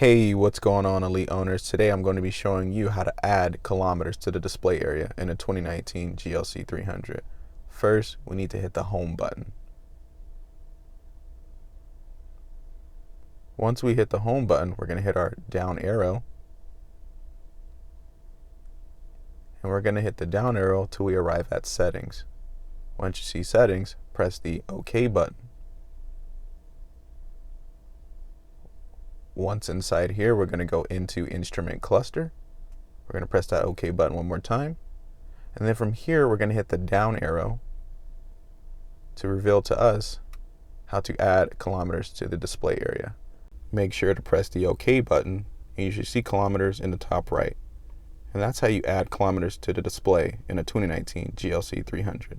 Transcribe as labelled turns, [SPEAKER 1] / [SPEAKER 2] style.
[SPEAKER 1] Hey, what's going on, Elite owners? Today I'm going to be showing you how to add kilometers to the display area in a 2019 GLC300. First, we need to hit the home button. Once we hit the home button, we're going to hit our down arrow. And we're going to hit the down arrow till we arrive at settings. Once you see settings, press the OK button. Once inside here, we're going to go into instrument cluster. We're going to press that OK button one more time. And then from here, we're going to hit the down arrow to reveal to us how to add kilometers to the display area. Make sure to press the OK button, and you should see kilometers in the top right. And that's how you add kilometers to the display in a 2019 GLC300.